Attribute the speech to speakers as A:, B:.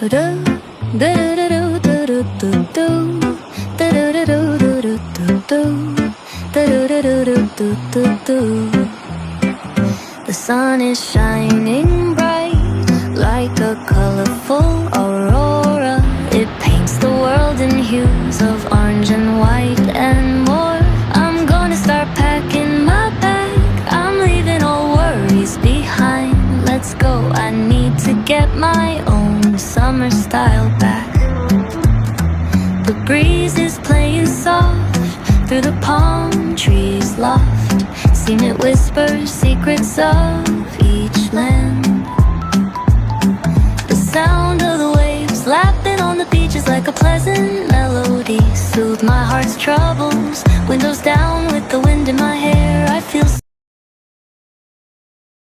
A: The sun is shining bright like a colorful aurora. It paints the world in hues of orange and white and more. I'm gonna start packing my bag. I'm leaving all worries behind. Let's go, I need to get my own summer style back. The breeze is playing soft through the palm trees loft. Seen it whisper secrets of each land. The sound of the waves lapping on the beach is like a pleasant melody. Soothe my heart's troubles, windows down with the wind